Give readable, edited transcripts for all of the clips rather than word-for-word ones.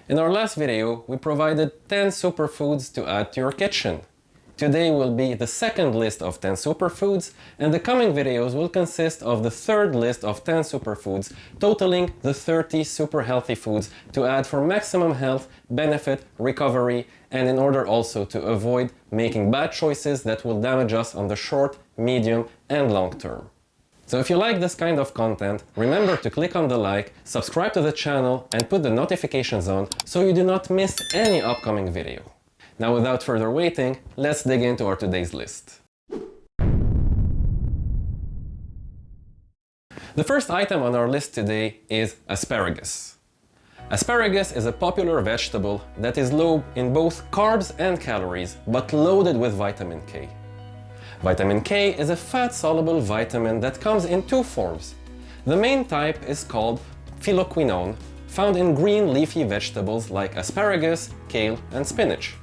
In our last video, we provided 10 superfoods to add to your kitchen. Today will be the second list of 10 superfoods, and the coming videos will consist of the third list of 10 superfoods, totaling the 30 super healthy foods to add for maximum health, benefit, recovery, and in order also to avoid making bad choices that will damage us on the short, medium, and long term. So if you like this kind of content, remember to click on the like, subscribe to the channel, and put the notifications on so you do not miss any upcoming video. Now, without further waiting, let's dig into our today's list. The first item on our list today is asparagus. Asparagus is a popular vegetable that is low in both carbs and calories, but loaded with vitamin K. Vitamin K is a fat-soluble vitamin that comes in two forms. The main type is called phylloquinone, found in green leafy vegetables like asparagus, kale, and spinach.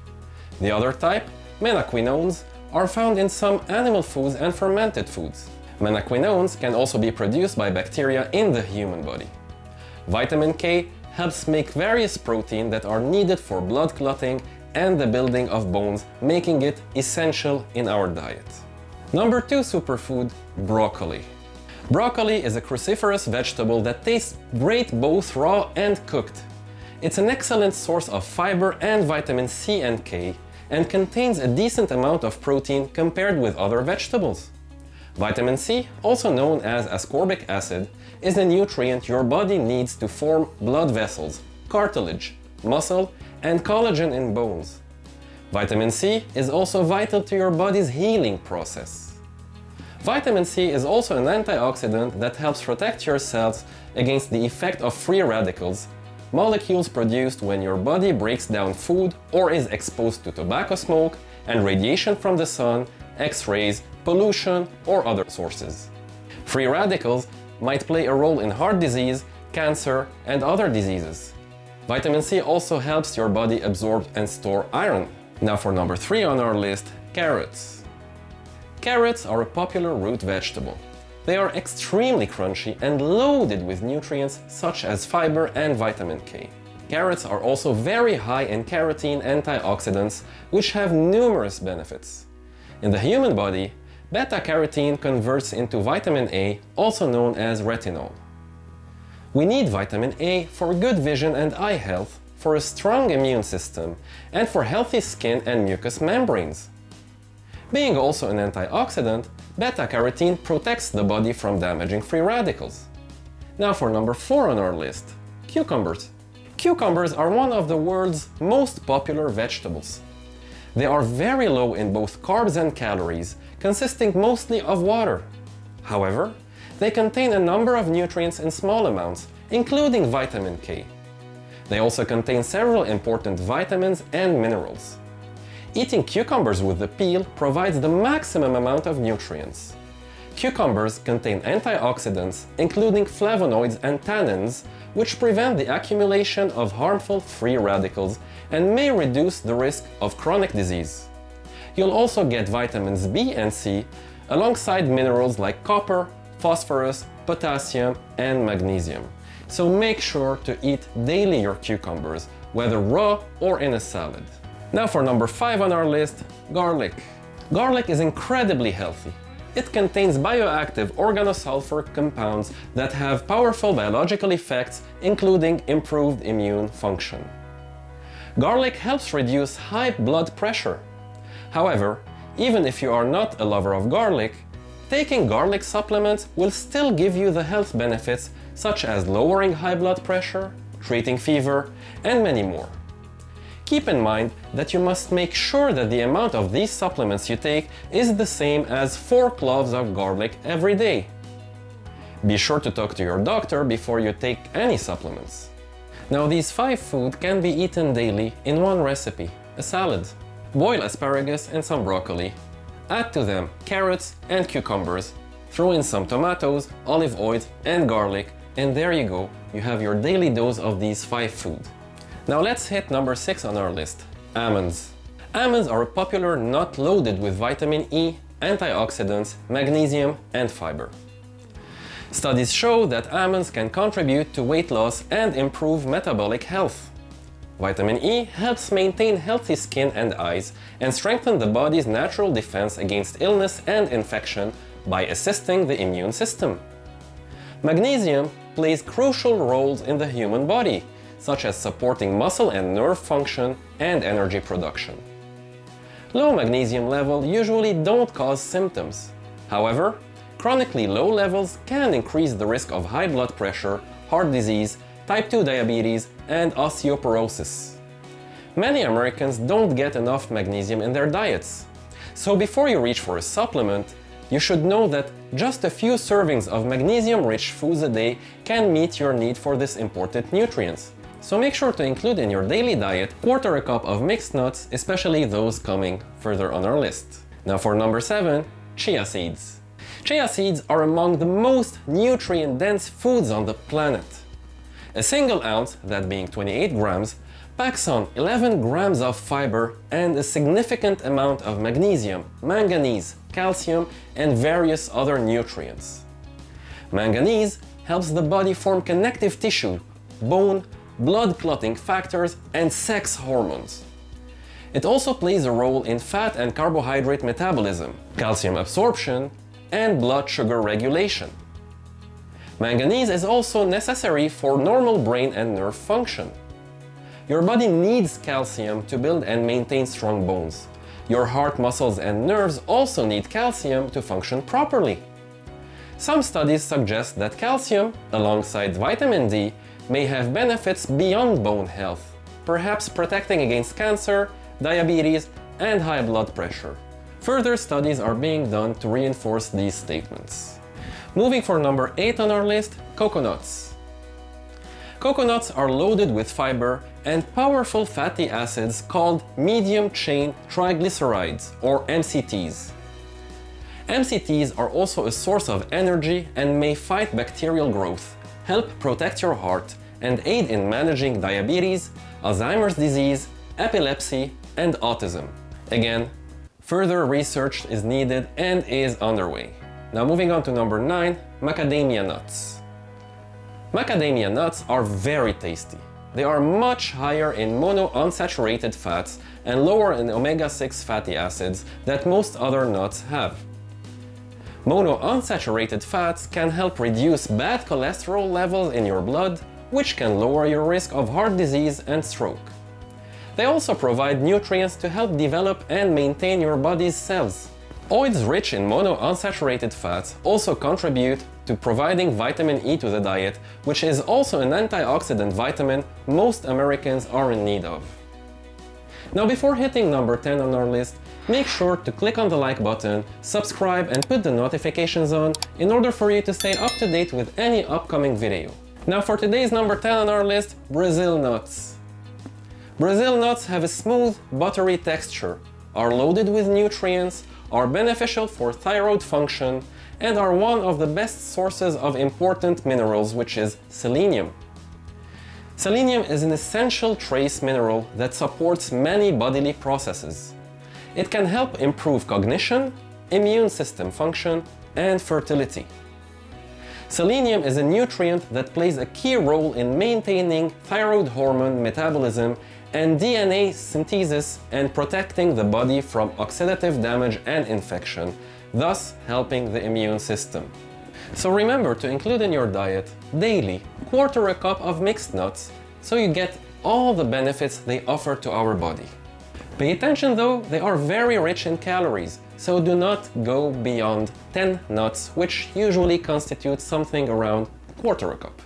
The other type, menaquinones, are found in some animal foods and fermented foods. Menaquinones can also be produced by bacteria in the human body. Vitamin K helps make various proteins that are needed for blood clotting and the building of bones, making it essential in our diet. Number 2 superfood, broccoli. Broccoli is a cruciferous vegetable that tastes great both raw and cooked. It's an excellent source of fiber and vitamin C and K, and contains a decent amount of protein compared with other vegetables. Vitamin C, also known as ascorbic acid, is a nutrient your body needs to form blood vessels, cartilage, muscle, and collagen in bones. Vitamin C is also vital to your body's healing process. Vitamin C is also an antioxidant that helps protect your cells against the effect of free radicals, molecules produced when your body breaks down food or is exposed to tobacco smoke and radiation from the sun, X-rays, pollution, or other sources. Free radicals might play a role in heart disease, cancer, and other diseases. Vitamin C also helps your body absorb and store iron. Now for number 3 on our list, carrots. Carrots are a popular root vegetable. They are extremely crunchy and loaded with nutrients such as fiber and vitamin K. Carrots are also very high in carotene antioxidants, which have numerous benefits. In the human body, beta-carotene converts into vitamin A, also known as retinol. We need vitamin A for good vision and eye health, for a strong immune system, and for healthy skin and mucous membranes. Being also an antioxidant, beta-carotene protects the body from damaging free radicals. Now for number 4 on our list, cucumbers. Cucumbers are one of the world's most popular vegetables. They are very low in both carbs and calories, consisting mostly of water. However, they contain a number of nutrients in small amounts, including vitamin K. They also contain several important vitamins and minerals. Eating cucumbers with the peel provides the maximum amount of nutrients. Cucumbers contain antioxidants, including flavonoids and tannins, which prevent the accumulation of harmful free radicals and may reduce the risk of chronic disease. You'll also get vitamins B and C, alongside minerals like copper, phosphorus, potassium, and magnesium. So make sure to eat daily your cucumbers, whether raw or in a salad. Now for number 5 on our list, garlic. Garlic is incredibly healthy. It contains bioactive organosulfur compounds that have powerful biological effects, including improved immune function. Garlic helps reduce high blood pressure. However, even if you are not a lover of garlic, taking garlic supplements will still give you the health benefits such as lowering high blood pressure, treating fever, and many more. Keep in mind that you must make sure that the amount of these supplements you take is the same as 4 cloves of garlic every day. Be sure to talk to your doctor before you take any supplements. Now these 5 foods can be eaten daily in one recipe, a salad. Boil asparagus and some broccoli. Add to them carrots and cucumbers. Throw in some tomatoes, olive oil, and garlic, and there you go, you have your daily dose of these 5 foods. Now let's hit number 6 on our list, almonds. Almonds are a popular nut loaded with vitamin E, antioxidants, magnesium, and fiber. Studies show that almonds can contribute to weight loss and improve metabolic health. Vitamin E helps maintain healthy skin and eyes and strengthen the body's natural defense against illness and infection by assisting the immune system. Magnesium plays crucial roles in the human body, such as supporting muscle and nerve function and energy production. Low magnesium levels usually don't cause symptoms. However, chronically low levels can increase the risk of high blood pressure, heart disease, type 2 diabetes, and osteoporosis. Many Americans don't get enough magnesium in their diets. So before you reach for a supplement, you should know that just a few servings of magnesium-rich foods a day can meet your need for this important nutrient. So make sure to include in your daily diet quarter a cup of mixed nuts, especially those coming further on our list. Now for number 7, chia seeds. Chia seeds are among the most nutrient-dense foods on the planet. A single ounce, that being 28 grams, packs on 11 grams of fiber and a significant amount of magnesium, manganese, calcium, and various other nutrients. Manganese helps the body form connective tissue, bone, blood clotting factors, and sex hormones. It also plays a role in fat and carbohydrate metabolism, calcium absorption, and blood sugar regulation. Manganese is also necessary for normal brain and nerve function. Your body needs calcium to build and maintain strong bones. Your heart muscles and nerves also need calcium to function properly. Some studies suggest that calcium, alongside vitamin D, may have benefits beyond bone health, perhaps protecting against cancer, diabetes, and high blood pressure. Further studies are being done to reinforce these statements. Moving for number 8 on our list, coconuts. Coconuts are loaded with fiber and powerful fatty acids called medium-chain triglycerides, or MCTs. MCTs are also a source of energy and may fight bacterial growth, help protect your heart, and aid in managing diabetes, Alzheimer's disease, epilepsy, and autism. Again, further research is needed and is underway. Now moving on to number 9, macadamia nuts. Macadamia nuts are very tasty. They are much higher in monounsaturated fats and lower in omega-6 fatty acids that most other nuts have. Monounsaturated fats can help reduce bad cholesterol levels in your blood, which can lower your risk of heart disease and stroke. They also provide nutrients to help develop and maintain your body's cells. Oils rich in monounsaturated fats also contribute to providing vitamin E to the diet, which is also an antioxidant vitamin most Americans are in need of. Now before hitting number 10 on our list, make sure to click on the like button, subscribe, and put the notifications on in order for you to stay up to date with any upcoming video. Now for today's number 10 on our list, Brazil nuts. Brazil nuts have a smooth, buttery texture, are loaded with nutrients, are beneficial for thyroid function, and are one of the best sources of important minerals, which is selenium. Selenium is an essential trace mineral that supports many bodily processes. It can help improve cognition, immune system function, and fertility. Selenium is a nutrient that plays a key role in maintaining thyroid hormone metabolism and DNA synthesis and protecting the body from oxidative damage and infection, thus helping the immune system. So remember to include in your diet daily quarter a cup of mixed nuts so you get all the benefits they offer to our body. Pay attention though, they are very rich in calories, so do not go beyond 10 nuts, which usually constitutes something around quarter a cup.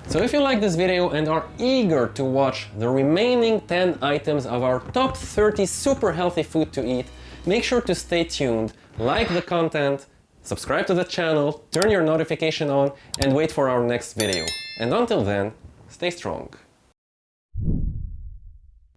So if you like this video and are eager to watch the remaining 10 items of our top 30 super healthy food to eat, make sure to stay tuned, like the content, subscribe to the channel, turn your notification on, and wait for our next video. And until then, stay strong.